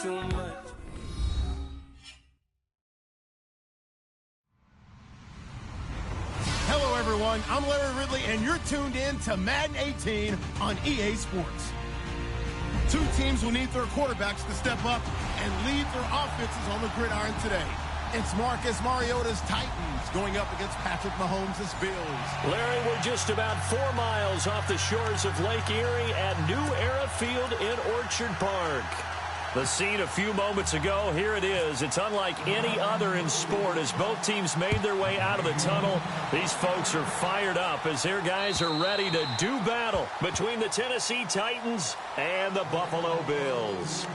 too much. Hello, everyone. I'm Larry Ridley, and you're tuned in to Madden 18 on EA Sports. Two teams will need their quarterbacks to step up and lead their offenses on the gridiron today. It's Marcus Mariota's Titans going up against Patrick Mahomes' Bills. Larry, we're just about 4 miles off the shores of Lake Erie at New Era Field in Orchard Park. The scene a few moments ago, here it is. It's unlike any other in sport as both teams made their way out of the tunnel. These folks are fired up as their guys are ready to do battle between the Tennessee Titans and the Buffalo Bills.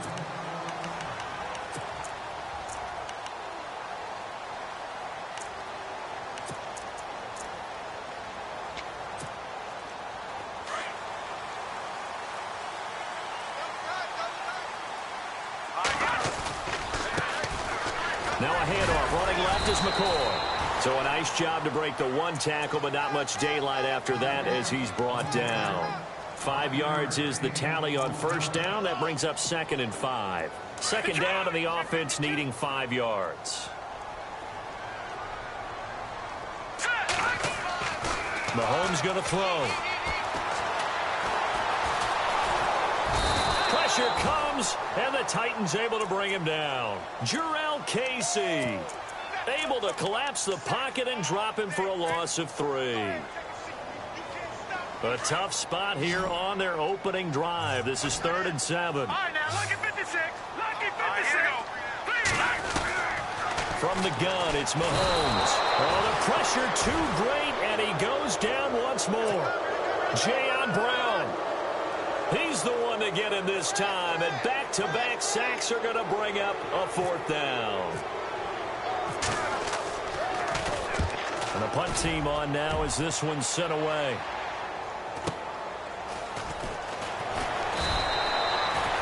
Now a handoff, running left is McCoy. So a nice job to break the one tackle, but not much daylight after that as he's brought down. 5 yards is the tally on first down. That brings up 2nd and 5. Second down to the offense needing 5 yards. Mahomes going to throw. Pressure comes, and the Titans able to bring him down. Jarrell Casey able to collapse the pocket and drop him for a loss of 3. A tough spot here on their opening drive. This is 3rd and 7. All right, now look at 56. Look at 56. From the gun, it's Mahomes. Oh, the pressure too great, and he goes down once more. Jayon Brown. He's the one to get him this time, and back-to-back sacks are going to bring up a 4th down. And the punt team on now as this one's sent away.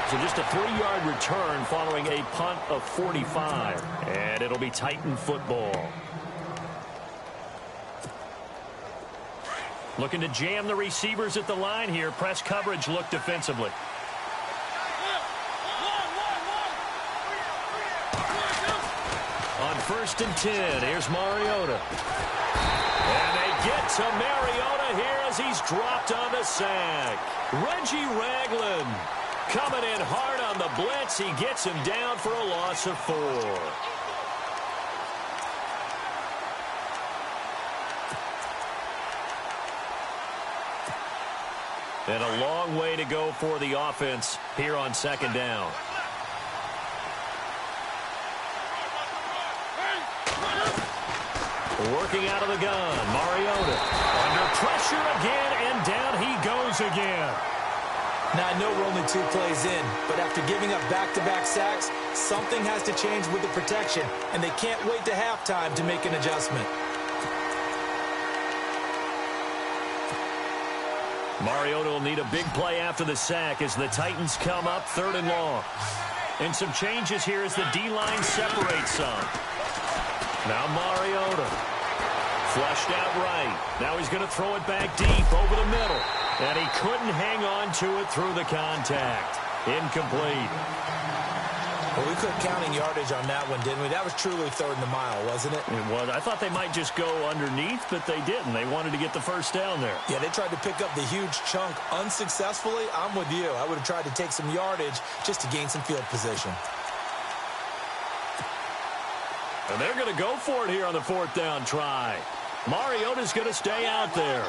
So just a 3-yard return following a punt of 45. And it'll be Titan football. Looking to jam the receivers at the line here. Press coverage look defensively. On 1st and 10, here's Mariota. And they get to Mariota here as he's dropped on the sack. Reggie Ragland coming in hard on the blitz. He gets him down for a loss of 4. And a long way to go for the offense here on 2nd down. Working out of the gun, Mariota. Under pressure again, and down he goes again. Now, I know we're only 2 plays in, but after giving up back-to-back sacks, something has to change with the protection, and they can't wait to halftime to make an adjustment. Mariota will need a big play after the sack as the Titans come up 3rd and long. And some changes here as the D-line separates some. Now Mariota. Flushed out right. Now he's going to throw it back deep over the middle. And he couldn't hang on to it through the contact. Incomplete. Well, we quit counting yardage on that one, didn't we? That was truly 3rd and a mile, wasn't it? It was. I thought they might just go underneath, but they didn't. They wanted to get the first down there. Yeah, they tried to pick up the huge chunk unsuccessfully. I'm with you. I would have tried to take some yardage just to gain some field position. And they're going to go for it here on the 4th down try. Mariota's going to stay out there.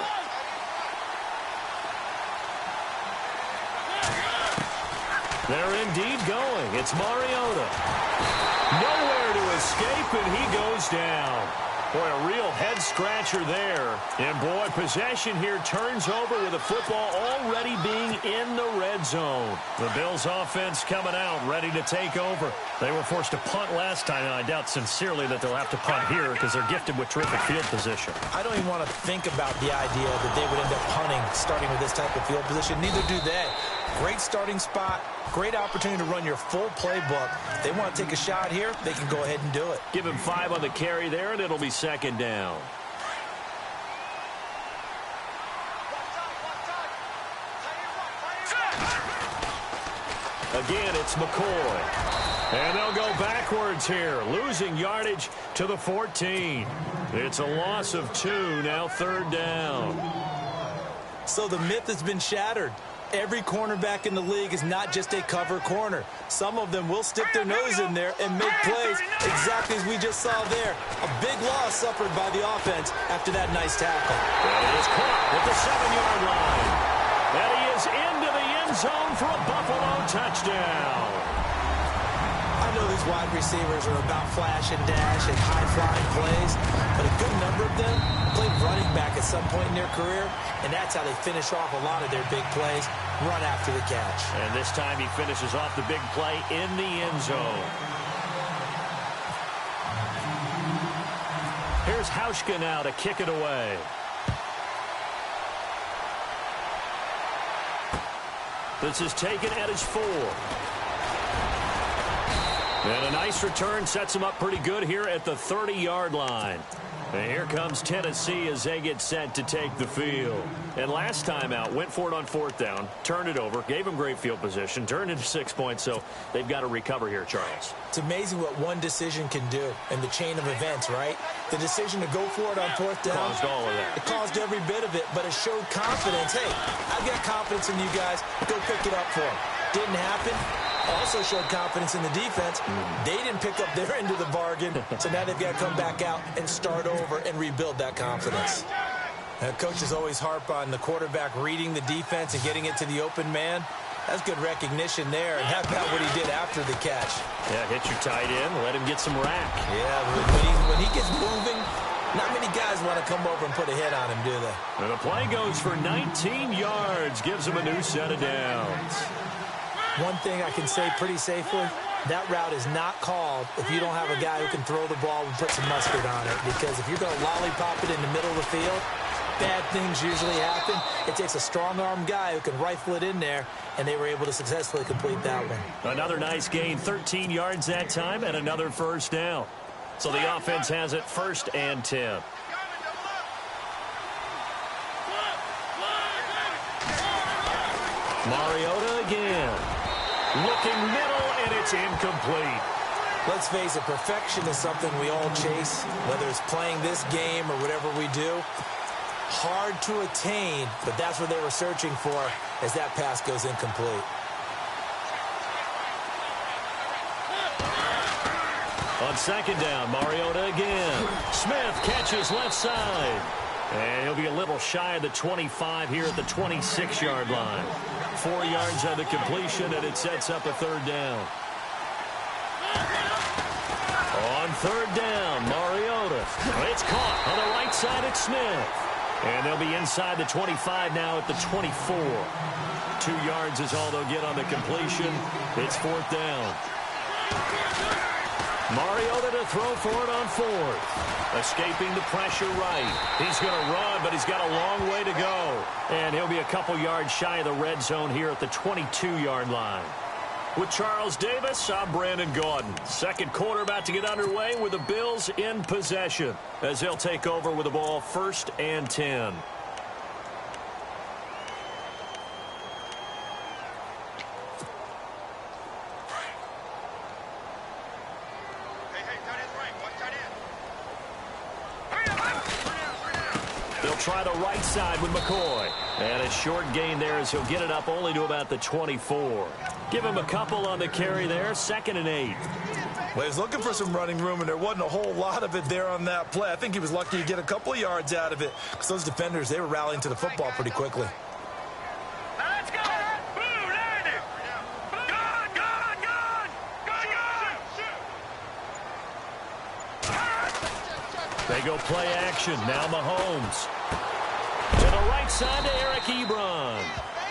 They're indeed going. It's Mariota. Nowhere to escape, and he goes down. Boy, a real head-scratcher there. And, boy, possession here turns over with the football already being in the red zone. The Bills' offense coming out, ready to take over. They were forced to punt last time, and I doubt sincerely that they'll have to punt here because they're gifted with terrific field position. I don't even want to think about the idea that they would end up punting starting with this type of field position. Neither do they. Great starting spot, great opportunity to run your full playbook. If they want to take a shot here, they can go ahead and do it. Give him 5 on the carry there, and it'll be 2nd down. A again. It's McCoy. And they'll go backwards here, losing yardage to the 14. It's a loss of 2, now 3rd down. So the myth has been shattered. Every cornerback in the league is not just a cover corner. Some of them will stick their nose in there and make plays exactly as we just saw there. A big loss suffered by the offense after that nice tackle. And he is caught at the 7-yard line. And he is into the end zone for a Buffalo touchdown. I know these wide receivers are about flash and dash and high-flying plays, but a good number of them played running back at some point in their career, and that's how they finish off a lot of their big plays, run after the catch. And this time he finishes off the big play in the end zone. Here's Hauschka now to kick it away. This is taken at his 4. And a nice return sets him up pretty good here at the 30-yard line. And here comes Tennessee as they get set to take the field. And last time out, went for it on 4th down, turned it over, gave them great field position, turned into 6 points, so they've got to recover here, Charles. It's amazing what one decision can do in the chain of events, right? The decision to go for it on 4th down. Caused all of that. It caused every bit of it, but it showed confidence. Hey, I've got confidence in you guys. Go pick it up for them. Didn't happen. Also showed confidence in the defense. They didn't pick up their end of the bargain, so now they've got to come back out and start over and rebuild that confidence. Coaches always harp on the quarterback reading the defense and getting it to the open man. That's good recognition there, and how about what he did after the catch? Yeah, hit your tight end, let him get some rack. Yeah, when he gets moving, not many guys want to come over and put a hit on him, do they? And the play goes for 19 yards, gives him a new set of downs. One thing I can say pretty safely, that route is not called if you don't have a guy who can throw the ball and put some mustard on it. Because if you're going to lollipop it in the middle of the field, bad things usually happen. It takes a strong-arm guy who can rifle it in there, and they were able to successfully complete that one. Another nice gain, 13 yards that time, and another 1st down. So the offense has it 1st and 10. Mariota again. Looking middle, and it's incomplete. Let's face it, perfection is something we all chase, whether it's playing this game or whatever we do. Hard to attain, but that's what they were searching for as that pass goes incomplete. On 2nd down, Mariota again. Smith catches left side. And he'll be a little shy of the 25 here at the 26-yard line. 4 yards on the completion, and it sets up a 3rd down. On 3rd down, Mariota. It's caught on the right side at Smith. And they'll be inside the 25 now at the 24. 2 yards is all they'll get on the completion. It's 4th down. Mariota to throw for it on 4th. Escaping the pressure right. He's going to run, but he's got a long way to go. And he'll be a couple yards shy of the red zone here at the 22-yard line. With Charles Davis, I'm Brandon Gaudin. 2nd quarter about to get underway with the Bills in possession as they'll take over with the ball 1st and 10. They'll try the right side with McCoy. And a short gain there as he'll get it up only to about the 24. Give him a couple on the carry there. 2nd and 8. Well, he was looking for some running room, and there wasn't a whole lot of it there on that play. I think he was lucky to get a couple of yards out of it because those defenders, they were rallying to the football pretty quickly. Let's go! Blue, land it! Gone! Gone! Gone! Gone! They go play action. Now Mahomes. To the right side to Eric Ebron.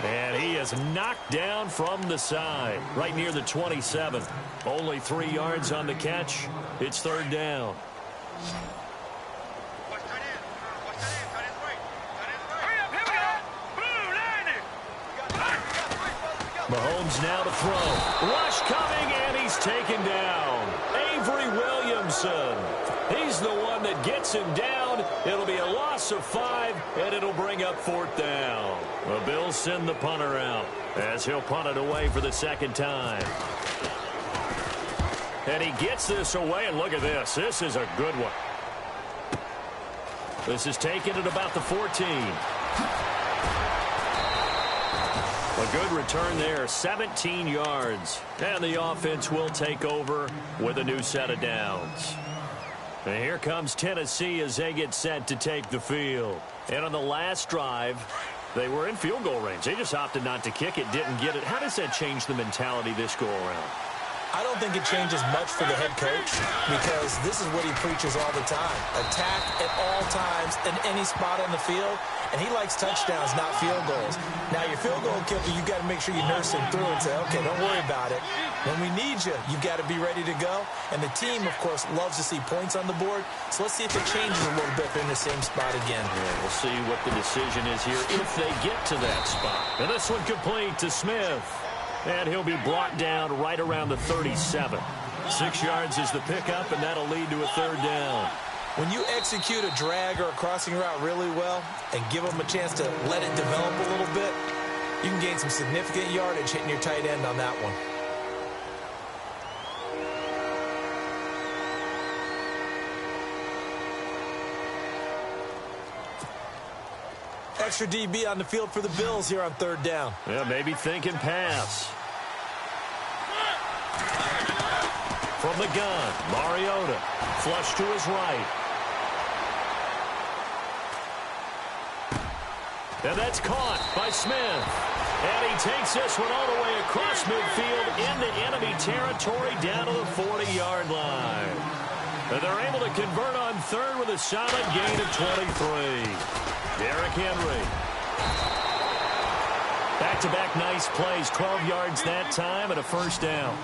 And he is knocked down from the side, right near the 27. Only 3 yards on the catch. It's 3rd down. Mahomes now to throw. Rush coming, and he's taken down. Avery Williamson. He's the one that gets him down down. It'll be a loss of 5, and it'll bring up 4th down. The Bills send the punter out as he'll punt it away for the 2nd time. And he gets this away, and look at this. This is a good one. This is taken at about the 14. A good return there, 17 yards. And the offense will take over with a new set of downs. And here comes Tennessee as they get set to take the field. And on the last drive, they were in field goal range. They just opted not to kick it, didn't get it. How does that change the mentality this go-around? I don't think it changes much for the head coach because this is what he preaches all the time. Attack at all times in any spot on the field, and he likes touchdowns, not field goals. Now, your field goal kicker, you've got to make sure you nurse him through and say, okay, don't worry about it. When we need you, you've got to be ready to go. And the team, of course, loves to see points on the board. So let's see if it changes a little bit if they're in the same spot again. Yeah, we'll see what the decision is here if they get to that spot. And this one complete to Smith. And he'll be brought down right around the 37. 6 yards is the pickup, and that'll lead to a 3rd down. When you execute a drag or a crossing route really well and give them a chance to let it develop a little bit, you can gain some significant yardage hitting your tight end on that one. Extra DB on the field for the Bills here on 3rd down. Yeah, maybe thinking pass. From the gun, Mariota. Flush to his right. And that's caught by Smith. And he takes this one all the way across midfield into enemy territory down to the 40-yard line. And they're able to convert on 3rd with a solid gain of 23. Derrick Henry. Back-to-back nice plays, 12 yards that time and a 1st down.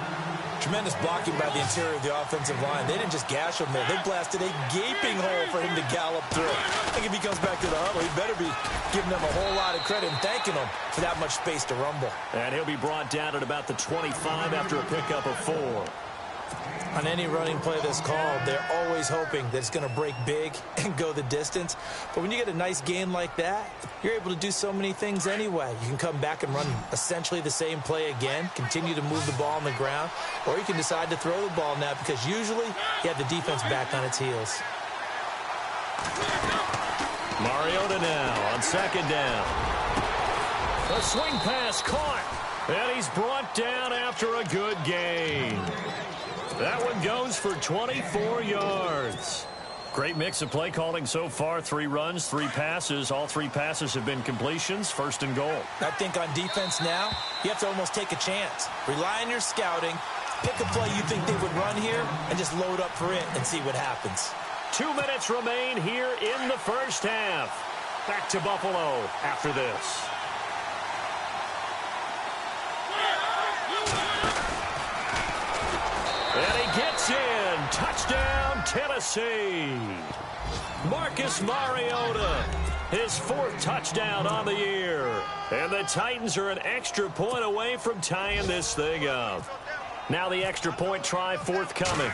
Tremendous blocking by the interior of the offensive line. They didn't just gash him there. They blasted a gaping hole for him to gallop through. I think if he comes back to the huddle, he better be giving them a whole lot of credit and thanking them for that much space to rumble. And he'll be brought down at about the 25 after a pickup of 4. On any running play that's called, they're always hoping that it's going to break big and go the distance. But when you get a nice gain like that, you're able to do so many things anyway. You can come back and run essentially the same play again, continue to move the ball on the ground, or you can decide to throw the ball now because usually you have the defense back on its heels. Mariota now on 2nd down. A swing pass caught, and he's brought down after a good gain. That one goes for 24 yards. Great mix of play calling so far. 3 runs, 3 passes. All 3 passes have been completions. 1st and goal. I think on defense now, you have to almost take a chance. Rely on your scouting. Pick a play you think they would run here and just load up for it and see what happens. 2 minutes remain here in the 1st half. Back to Buffalo after this. And he gets in. Touchdown, Tennessee. Marcus Mariota, his 4th touchdown on the year. And the Titans are an extra point away from tying this thing up. Now the extra point try forthcoming.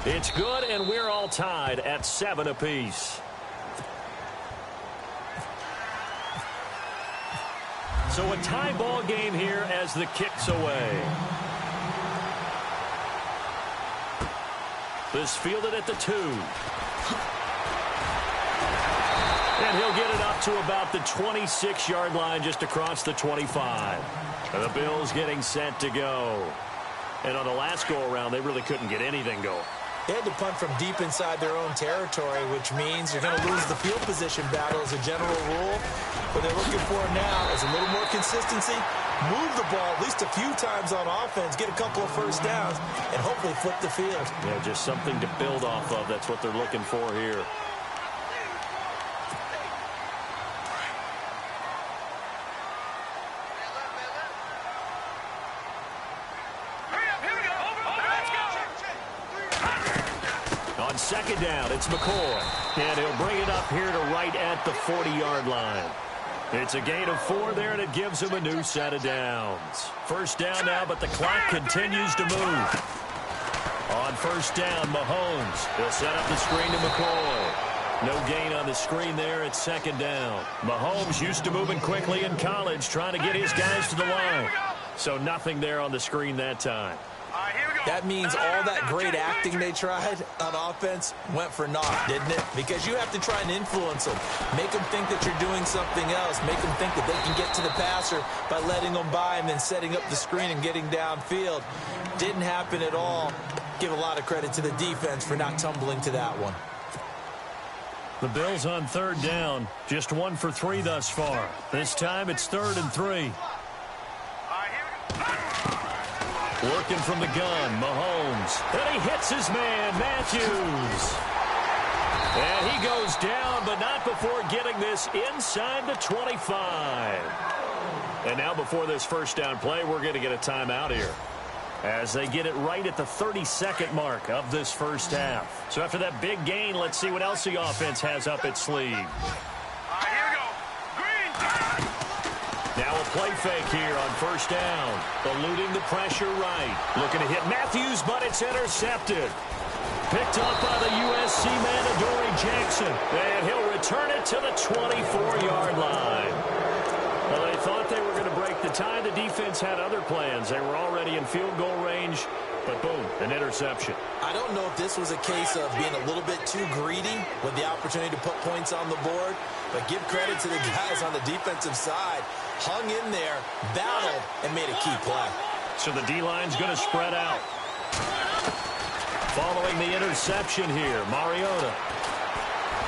It's good, and we're all tied at 7 apiece. So a tie ball game here as the kick's away. This fielded at the 2. And he'll get it up to about the 26-yard line just across the 25. And the Bills getting set to go. And on the last go-around, they really couldn't get anything going. They had to punt from deep inside their own territory, which means you're going to lose the field position battle as a general rule. What they're looking for now is a little more consistency, move the ball at least a few times on offense, get a couple of 1st downs, and hopefully flip the field. Yeah, just something to build off of. That's what they're looking for here. On 2nd down, it's McCoy. And he'll bring it up here to right at the 40-yard line. It's a gain of 4 there, and it gives him a new set of downs. 1st down now, but the clock continues to move. On first down, Mahomes. He'll set up the screen to McCoy. No gain on the screen there. It's second down. Mahomes used to moving quickly in college, trying to get his guys to the line. So nothing there on the screen that time. That means all that great acting they tried on offense went for naught, didn't it? Because you have to try and influence them. Make them think that you're doing something else. Make them think that they can get to the passer by letting them by and then setting up the screen and getting downfield. Didn't happen at all. Give a lot of credit to the defense for not tumbling to that one. The Bills on third down. Just 1 for 3 thus far. This time it's 3rd and 3. Working from the gun, Mahomes. And he hits his man, Matthews. And he goes down, but not before getting this inside the 25. And now before this first down play, we're going to get a timeout here, as they get it right at the 32nd mark of this first half. So after that big gain, let's see what else the offense has up its sleeve. Here we go. Green. Now a play fake here on first down. Eluding the pressure right. Looking to hit Matthews, but it's intercepted. Picked up by the USC man, Adoree Jackson. And he'll return it to the 24-yard line. Well, they thought they were going to break the tie. The defense had other plans. They were already in field goal range, but boom, an interception. I don't know if this was a case of being a little bit too greedy with the opportunity to put points on the board, but give credit to the guys on the defensive side. Hung in there, battled, and made a key play. So the D-line's going to spread out. Following the interception here, Mariota.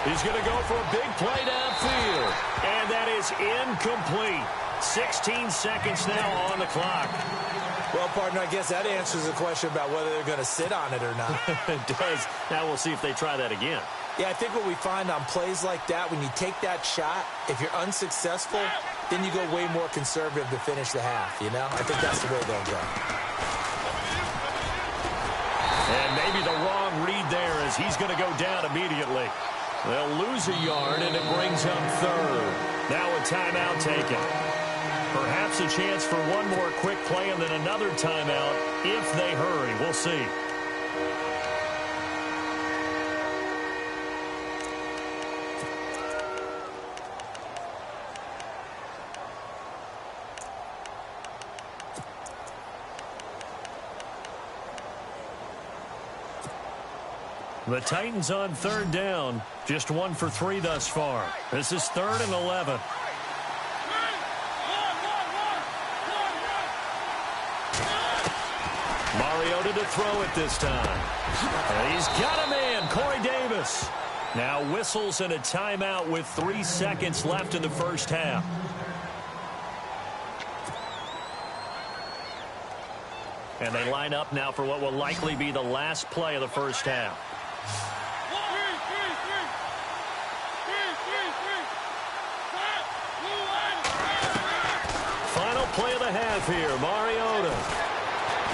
He's going to go for a big play downfield. And that is incomplete. 16 seconds now on the clock. Well, partner, I guess that answers the question about whether they're going to sit on it or not. It does. Now we'll see if they try that again. Yeah, I think what we find on plays like that, when you take that shot, if you're unsuccessful, then you go way more conservative to finish the half, you know? I think that's the way they'll go. And maybe the wrong read there, as he's going to go down immediately. They'll lose a yard, and it brings up third. Now a timeout taken. Perhaps a chance for one more quick play and then another timeout if they hurry. We'll see. The Titans on third down. Just 1 for 3 thus far. This is 3rd and 11. Mariota to throw it this time. And he's got a man, Corey Davis. Now whistles and a timeout with 3 seconds left in the first half. And they line up now for what will likely be the last play of the first half. Final play of the half here. Mariota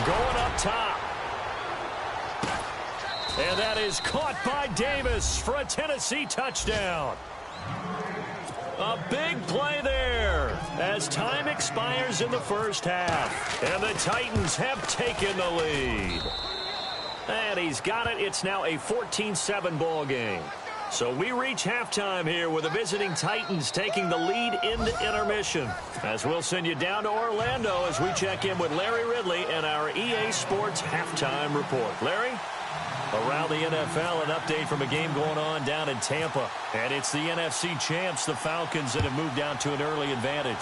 going up top. And that is caught by Davis for a Tennessee touchdown. A big play there as time expires in the first half. And the Titans have taken the lead. And he's got it. It's now a 14-7 ball game. So we reach halftime here with the visiting Titans taking the lead into intermission. As we'll send you down to Orlando as we check in with Larry Ridley and our EA Sports halftime report. Larry? Around the NFL, an update from a game going on down in Tampa. And it's the NFC champs, the Falcons, that have moved down to an early advantage.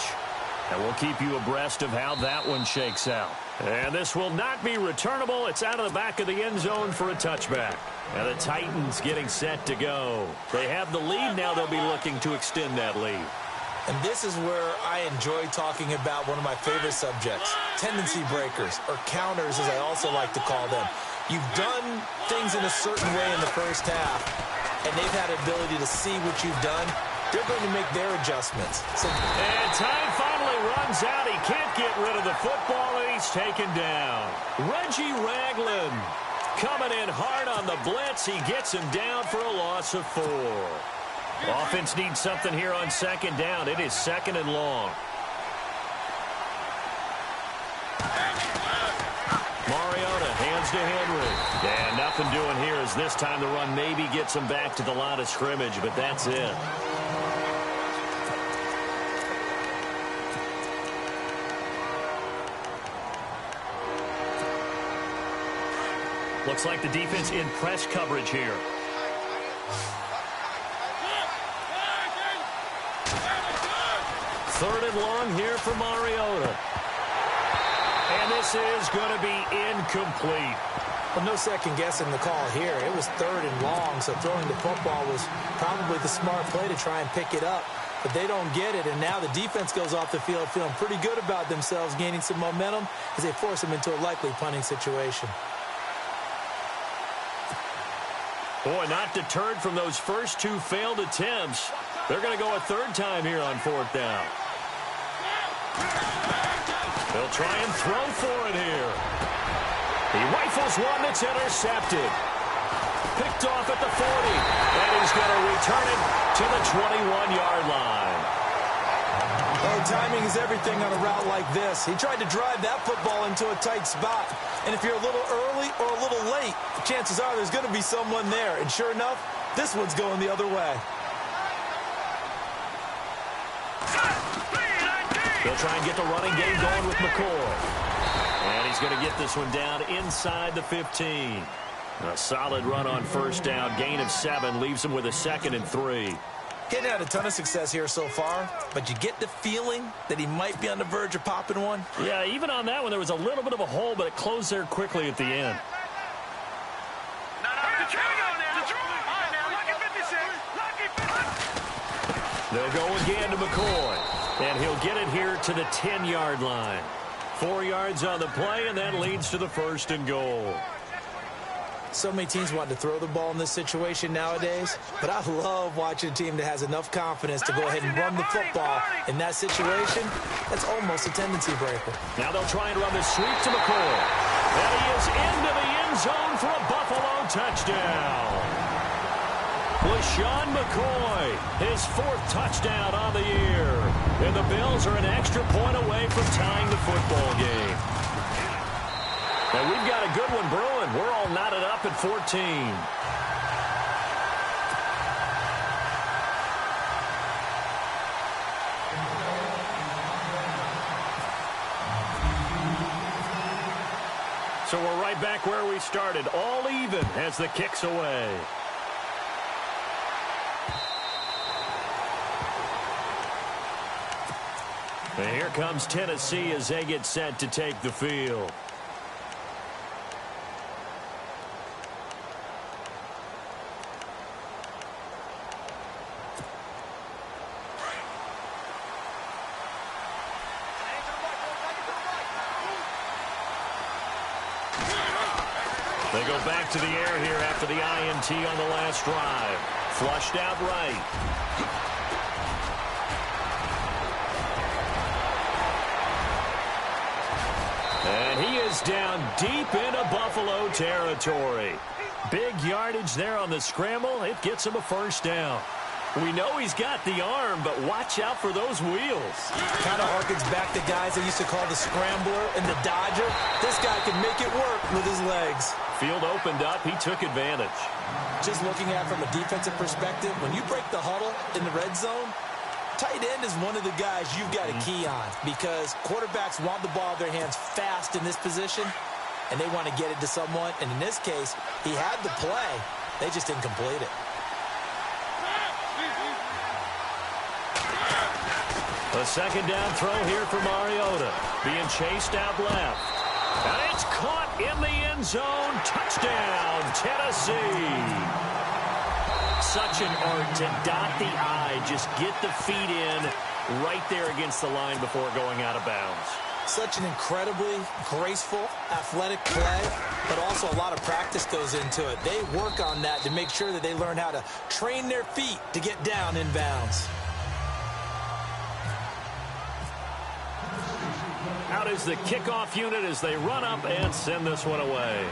And we'll keep you abreast of how that one shakes out. And this will not be returnable. It's out of the back of the end zone for a touchback. And the Titans getting set to go. They have the lead now. They'll be looking to extend that lead. And this is where I enjoy talking about one of my favorite subjects, tendency breakers, or counters as I also like to call them. You've done things in a certain way in the first half, and they've had the ability to see what you've done. They're going to make their adjustments. And time finally runs out. He can't get rid of the football, and he's taken down. Reggie Ragland coming in hard on the blitz. He gets him down for a loss of 4. Offense needs something here on second down. It is 2nd and long. Mariota hands goes to Henry. And nothing doing here as this time the run maybe gets him back to the line of scrimmage, but that's it. Looks like the defense in press coverage here. Third and long here for Mariota. And this is going to be incomplete. Well, no second guessing the call here. It was third and long, so throwing the football was probably the smart play to try and pick it up. But they don't get it, and now the defense goes off the field feeling pretty good about themselves, gaining some momentum as they force them into a likely punting situation. Boy, not deterred from those first two failed attempts. They're going to go a third time here on fourth down. They'll try and throw for it here. He rifles one that's intercepted. Picked off at the 40. And he's going to return it to the 21-yard line. Oh, timing is everything on a route like this. He tried to drive that football into a tight spot. And if you're a little early or a little late, chances are there's going to be someone there. And sure enough, this one's going the other way. They'll try and get the running game going with McCoy. And he's going to get this one down inside the 15. A solid run on first down. Gain of 7 leaves him with a 2nd and 3. Getting had a ton of success here so far, but you get the feeling that he might be on the verge of popping one. Yeah, even on that one, there was a little bit of a hole, but it closed there quickly at the end. They'll go again to McCoy, and he'll get it here to the 10-yard line. 4 yards on the play, and that leads to the 1st and goal. So many teams want to throw the ball in this situation nowadays, but I love watching a team that has enough confidence to go ahead and run the football. In that situation, that's almost a tendency breaker. Now they'll try and run the sweep to McCoy. And he is into the end zone for a Buffalo touchdown. LaShawn McCoy, his 4th touchdown on the year. And the Bills are an extra point away from tying the football game. And we've got a good one brewing. We're all knotted up at 14. So we're right back where we started, all even as the kick's away. And here comes Tennessee as they get set to take the field. They go back to the air here after the INT on the last drive. Flushed out right. And he is down deep into Buffalo territory. Big yardage there on the scramble. It gets him a 1st down. We know he's got the arm, but watch out for those wheels. Kind of harkens back to guys they used to call the scrambler and the dodger. This guy can make it work with his legs. Field opened up. He took advantage. Just looking at it from a defensive perspective, when you break the huddle in the red zone, tight end is one of the guys you've got a key on because quarterbacks want the ball in their hands fast in this position, and they want to get it to someone. And in this case, he had the play. They just didn't complete it. A 2nd down throw here for Mariota. Being chased out left. And it's caught in the end zone. Touchdown, Tennessee. Such an art to dot the I. Just get the feet in right there against the line before going out of bounds. Such an incredibly graceful, athletic play, but also a lot of practice goes into it. They work on that to make sure that they learn how to train their feet to get down in bounds. Out is the kickoff unit as they run up and send this one away.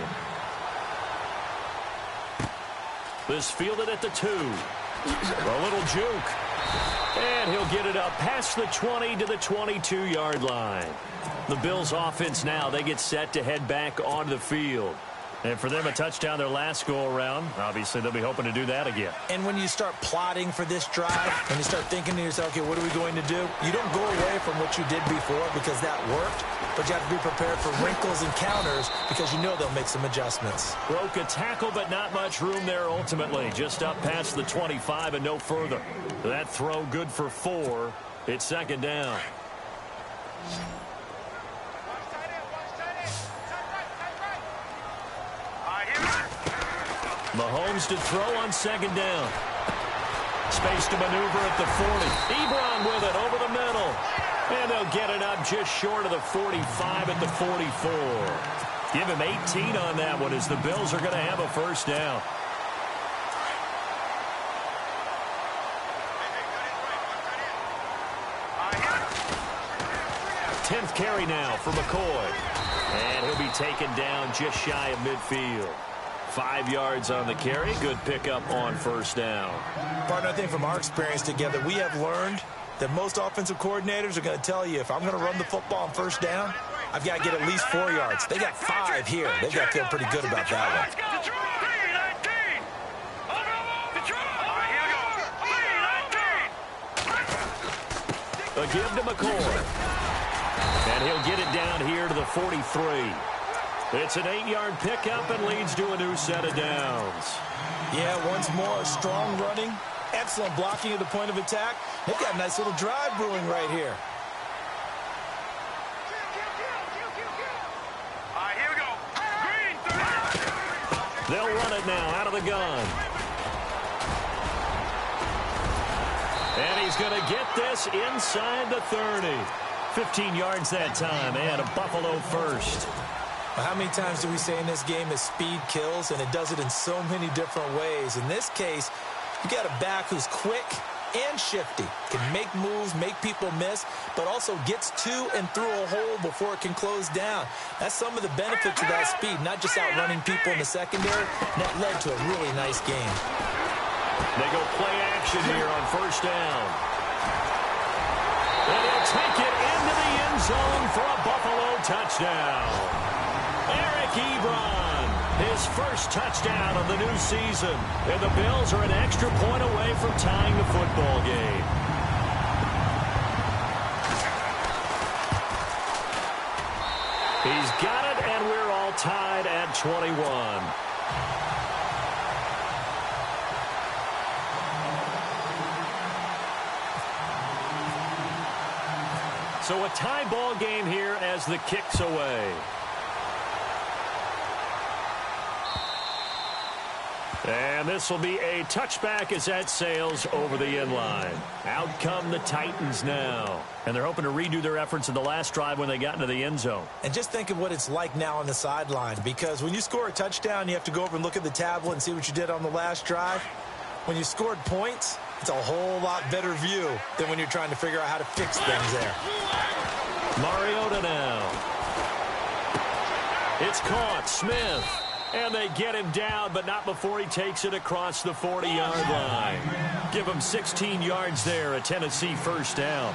This fielded at the 2. A little juke. And he'll get it up past the 20 to the 22-yard line. The Bills offense now, they get set to head back onto the field. And for them, a touchdown their last go-around. Obviously, they'll be hoping to do that again. And when you start plotting for this drive, when you start thinking to yourself, okay, what are we going to do? You don't go away from what you did before because that worked, but you have to be prepared for wrinkles and counters because you know they'll make some adjustments. Broke a tackle, but not much room there ultimately. Just up past the 25 and no further. That throw good for 4. It's second down. Mahomes to throw on second down. Space to maneuver at the 40. Ebron with it over the middle. And they'll get it up just short of the 45 at the 44. Give him 18 on that one as the Bills are going to have a first down. Tenth carry now for McCoy. And he'll be taken down just shy of midfield. 5 yards on the carry. Good pickup on first down. Partner, I think from our experience together, we have learned that most offensive coordinators are going to tell you, if I'm going to run the football on first down, I've got to get at least 4 yards. They got 5 here. They've got to feel pretty good about that one. A give to McCoy. And he'll get it down here to the 43. It's an 8-yard pickup and leads to a new set of downs. Yeah, once more, strong running, excellent blocking at the point of attack. They've got a nice little drive brewing right here. Here we go. Green, 30. They'll run it now out of the gun. And he's going to get this inside the 30. 15 yards that time and a Buffalo first. How many times do we say in this game that speed kills, and it does it in so many different ways? In this case, you got a back who's quick and shifty, can make moves, make people miss, but also gets to and through a hole before it can close down. That's some of the benefits of that speed, not just outrunning people in the secondary. And that led to a really nice game. They go play action here on first down. And he'll take it into the end zone for a Buffalo touchdown. Eric Ebron, his first touchdown of the new season. And the Bills are an extra point away from tying the football game. He's got it, and we're all tied at 21. So a tie ball game here as the kick's away. And this will be a touchback as that sails over the end line. Out come the Titans now. And they're hoping to redo their efforts in the last drive when they got into the end zone. And just think of what it's like now on the sideline, because when you score a touchdown, you have to go over and look at the tablet and see what you did on the last drive. When you scored points, it's a whole lot better view than when you're trying to figure out how to fix things there. Mariota now. It's caught. Smith. And they get him down, but not before he takes it across the 40-yard line. Give him 16 yards there, a Tennessee first down.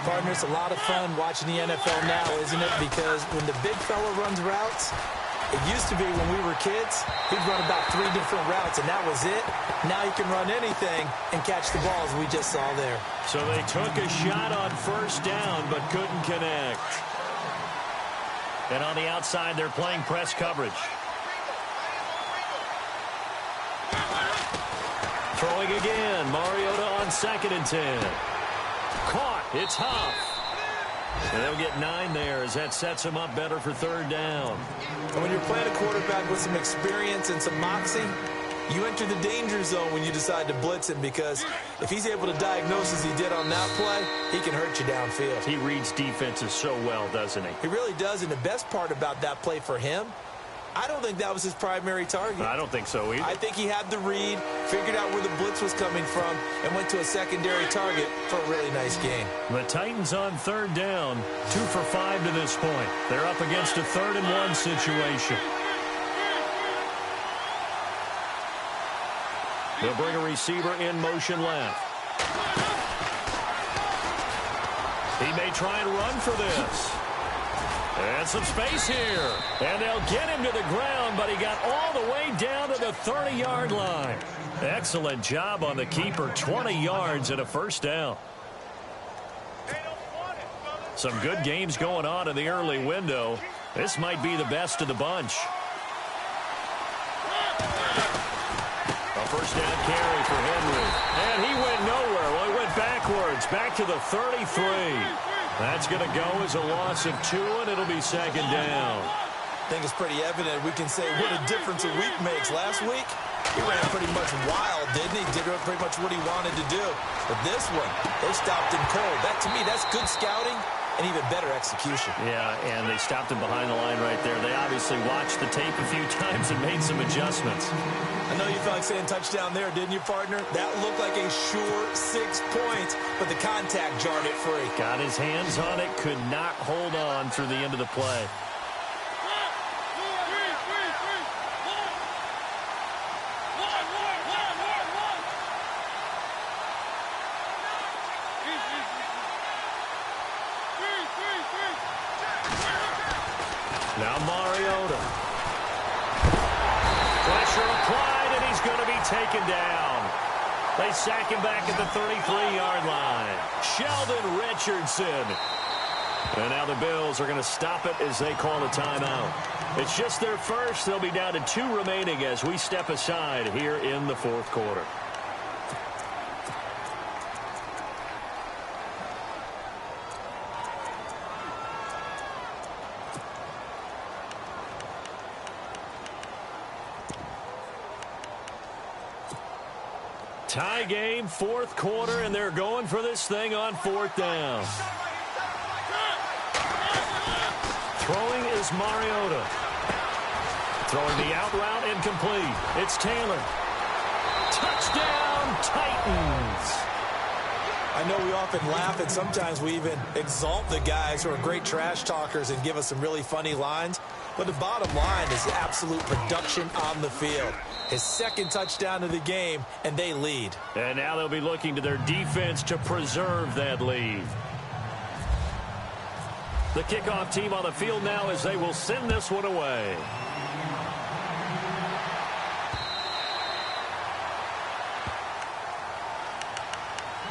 Partner, it's a lot of fun watching the NFL now, isn't it? Because when the big fella runs routes, it used to be when we were kids, he'd run about 3 different routes, and that was it. Now he can run anything and catch the balls we just saw there. So they took a shot on first down, but couldn't connect. And on the outside, they're playing press coverage. Throwing again. Mariota on 2nd and 10. Caught. It's Huff. And they'll get 9 there as that sets him up better for 3rd down. And when you're playing a quarterback with some experience and some moxie, you enter the danger zone when you decide to blitz him, because if he's able to diagnose as he did on that play, he can hurt you downfield. He reads defenses so well, doesn't he? He really does, and the best part about that play for him, I don't think that was his primary target. I don't think so either. I think he had the read, figured out where the blitz was coming from, and went to a secondary target for a really nice game. The Titans on 3rd down, 2 for 5 to this point. They're up against a 3rd and 1 situation. They'll bring a receiver in motion left. He may try and run for this. And some space here. And they'll get him to the ground, but he got all the way down to the 30-yard line. Excellent job on the keeper. 20 yards and a first down. Some good games going on in the early window. This might be the best of the bunch. A first down carry for Henry. And he went nowhere. Well, he went backwards, back to the 33. That's going to go as a loss of 2, and it'll be second down. I think it's pretty evident we can say what a difference a week makes. Last week, he ran pretty much wild, didn't he? Did pretty much what he wanted to do. But this one, they stopped him cold. That, to me, that's good scouting and even better execution. Yeah, and they stopped him behind the line right there. They obviously watched the tape a few times and made some adjustments. I know you felt like saying touchdown there, didn't you, partner? That looked like a sure 6 points, but the contact jarred it free. Got his hands on it, could not hold on through the end of the play. Now Mariota. Pressure applied, and he's going to be taken down. They sack him back at the 33-yard line. Sheldon Richardson. And now the Bills are going to stop it as they call a timeout. It's just their first. They'll be down to 2 remaining as we step aside here in the fourth quarter. Tie game, fourth quarter, and they're going for this thing on 4th down. Throwing is Mariota. Throwing the out route incomplete. It's Taylor. Touchdown, Titans. I know we often laugh, and sometimes we even exalt the guys who are great trash talkers and give us some really funny lines. But the bottom line is absolute production on the field. His second touchdown of the game, and they lead. And now they'll be looking to their defense to preserve that lead. The kickoff team on the field now as they will send this one away.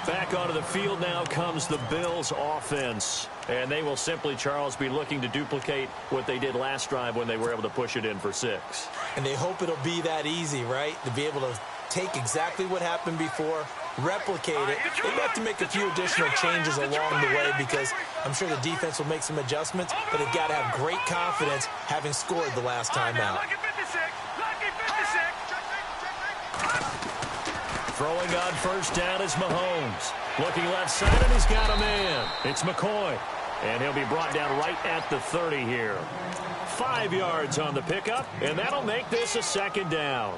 Back onto the field now comes the Bills offense. And they will simply, Charles, be looking to duplicate what they did last drive when they were able to push it in for 6. And they hope it'll be that easy, right? To be able to take exactly what happened before, replicate it. They have to make a few additional changes along the way because I'm sure the defense will make some adjustments, but they've got to have great confidence having scored the last time out. Throwing on first down is Mahomes. Looking left side, and he's got a man. It's McCoy. And he'll be brought down right at the 30 here. 5 yards on the pickup, and that'll make this a second down.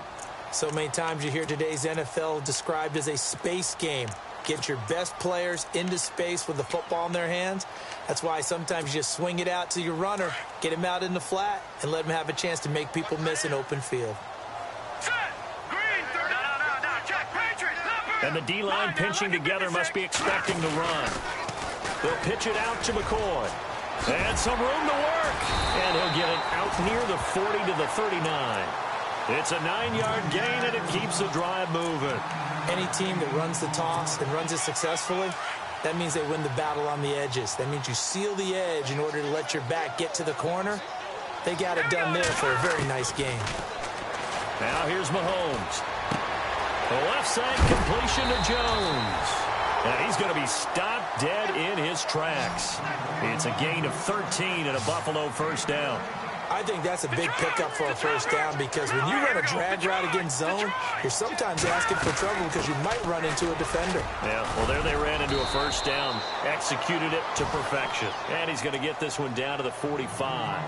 So many times you hear today's NFL described as a space game. Get your best players into space with the football in their hands. That's why sometimes you just swing it out to your runner, get him out in the flat, and let him have a chance to make people miss an open field. And the D-line pinching together must be expecting to run. They'll pitch it out to McCoy. And some room to work. And he'll get it out near the 40 to the 39. It's a 9-yard gain, and it keeps the drive moving. Any team that runs the toss and runs it successfully, that means they win the battle on the edges. That means you seal the edge in order to let your back get to the corner. They got it done there for a very nice game. Now here's Mahomes. The left side completion to Jones. And he's going to be stopped dead in his tracks. It's a gain of 13 and a Buffalo first down. I think that's a big pickup for a first down because when you run a drag route against zone, you're sometimes asking for trouble because you might run into a defender. Yeah, well, there they ran into a first down. Executed it to perfection. And he's going to get this one down to the 45.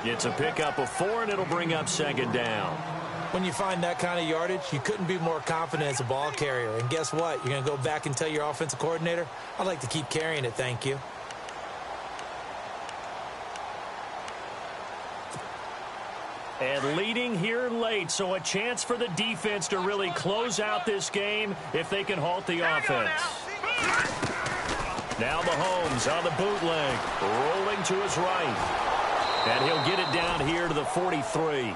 It's a pickup of 4, and it'll bring up second down. When you find that kind of yardage, you couldn't be more confident as a ball carrier. And guess what? You're going to go back and tell your offensive coordinator, I'd like to keep carrying it, thank you. And leading here late, so a chance for the defense to really close out this game if they can halt the offense. Now Mahomes on the bootleg, rolling to his right. And he'll get it down here to the 43.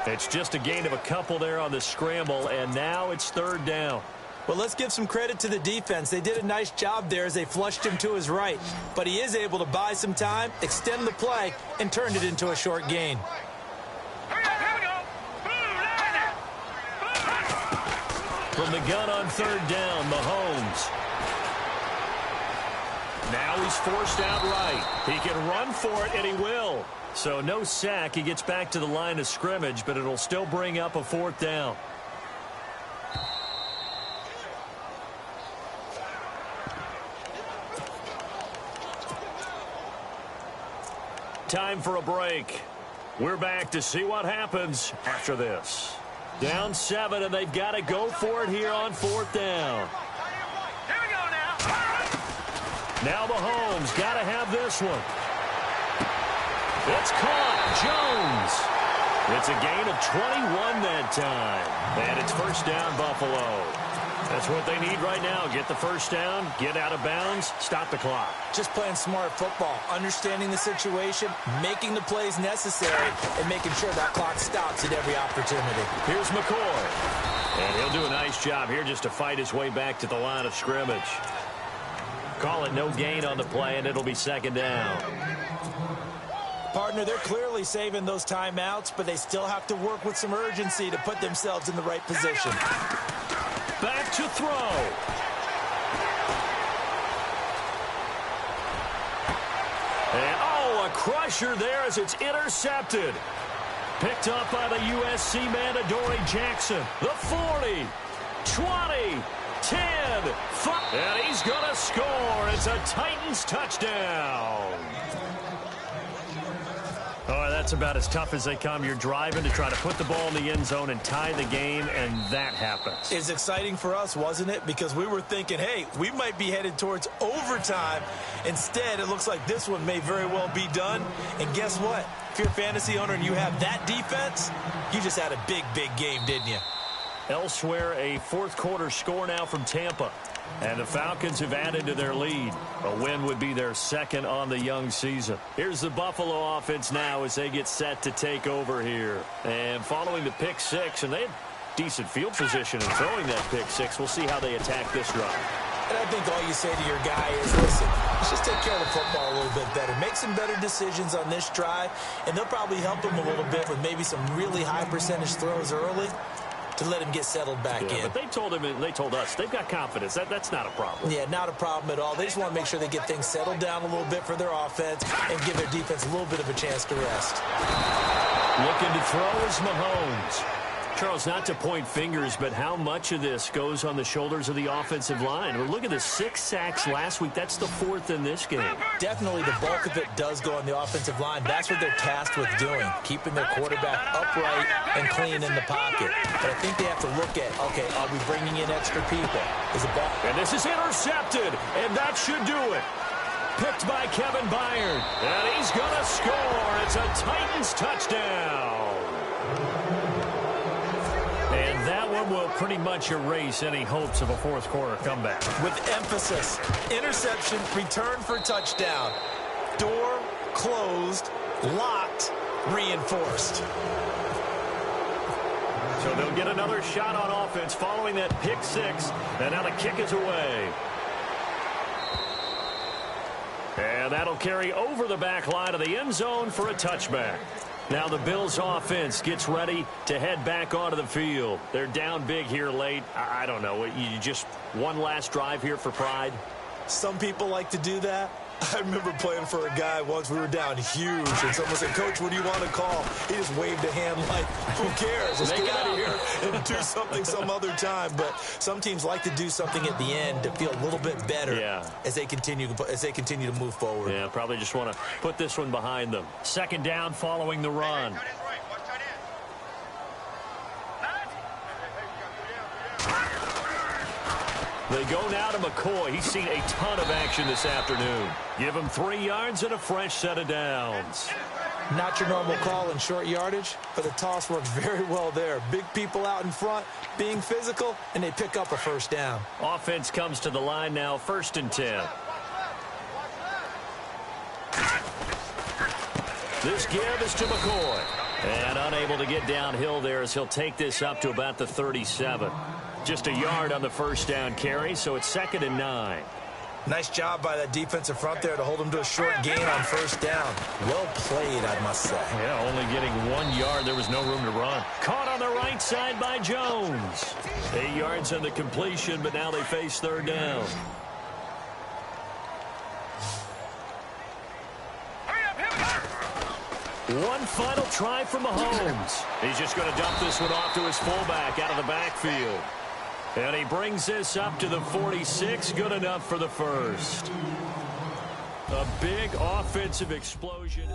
It's just a gain of a couple there on the scramble, and now it's third down. Well, let's give some credit to the defense. They did a nice job there as they flushed him to his right. But he is able to buy some time, extend the play, and turned it into a short gain. From the gun on third down, Mahomes. Now he's forced out right. He can run for it, and he will. So no sack. He gets back to the line of scrimmage, but it'll still bring up a fourth down. Time for a break. We're back to see what happens after this. Down 7, and they've got to go for it here on fourth down. Here we go now. Now Mahomes got to have this one. It's caught. Jones. It's a gain of 21 that time. And it's first down, Buffalo. That's what they need right now. Get the first down, get out of bounds, stop the clock. Just playing smart football, understanding the situation, making the plays necessary, and making sure that clock stops at every opportunity. Here's McCoy. And he'll do a nice job here just to fight his way back to the line of scrimmage. Call it no gain on the play, and it'll be second down. Partner, they're clearly saving those timeouts, but they still have to work with some urgency to put themselves in the right position. Back to throw. And, a crusher there as it's intercepted. Picked up by the USC man, Adoree Jackson. The 40, 20, 10, 5. And he's going to score. It's a Titans touchdown. Oh, that's about as tough as they come. You're driving to try to put the ball in the end zone and tie the game, and that happens. It's exciting for us, wasn't it? Because we were thinking, hey, we might be headed towards overtime. Instead, it looks like this one may very well be done. And guess what? If you're a fantasy owner and you have that defense, you just had a big, big game, didn't you? Elsewhere, a fourth quarter score now from Tampa. And the Falcons have added to their lead. A win would be their second on the young season. Here's the Buffalo offense now as they get set to take over here. And following the pick six, and they had decent field position in throwing that pick six. We'll see how they attack this drive. And I think all you say to your guy is, listen, let's just take care of the football a little bit better. Make some better decisions on this drive, and they'll probably help him a little bit with maybe some really high percentage throws early to let him get settled back in. But they told him, and they told us, they've got confidence. That's not a problem. Yeah, not a problem at all. They just want to make sure they get things settled down a little bit for their offense and give their defense a little bit of a chance to rest. Looking to throw is Mahomes. Charles, not to point fingers, but how much of this goes on the shoulders of the offensive line? Well, look at the 6 sacks last week. That's the 4th in this game. Definitely the bulk of it does go on the offensive line. That's what they're tasked with doing, keeping their quarterback upright and clean in the pocket. But I think they have to look at, okay, are we bringing in extra people? Is the ball? And this is intercepted, and that should do it. Picked by Kevin Byard, and he's going to score. It's a Titans touchdown. And that one will pretty much erase any hopes of a fourth quarter comeback. With emphasis, interception, return for touchdown. Door closed, locked, reinforced. So they'll get another shot on offense following that pick six. And now the kick is away. And that'll carry over the back line of the end zone for a touchback. Now the Bills offense gets ready to head back onto the field. They're down big here late. I don't know. You just one last drive here for pride? Some people like to do that. I remember playing for a guy once. We were down huge, and someone said, "Coach, what do you want to call?" He just waved a hand like, who cares? Let's get out of here and do something some other time. But some teams like to do something at the end to feel a little bit better as they continue to move forward. Yeah, probably just want to put this one behind them. Second down following the run. They go now to McCoy. He's seen a ton of action this afternoon. Give him 3 yards and a fresh set of downs. Not your normal call in short yardage, but the toss works very well there. Big people out in front, being physical, and they pick up a first down. Offense comes to the line now, 1st and 10. This give is to McCoy. And unable to get downhill there as he'll take this up to about the 37. Just a yard on the first down carry, so it's 2nd and 9. Nice job by that defensive front there to hold him to a short gain on first down. Well played, I must say. Yeah, only getting 1 yard. There was no room to run. Caught on the right side by Jones. 8 yards on the completion, but now they face 3rd down. One final try from Mahomes. He's just going to dump this one off to his fullback out of the backfield. And he brings this up to the 46. Good enough for the first. A big offensive explosion.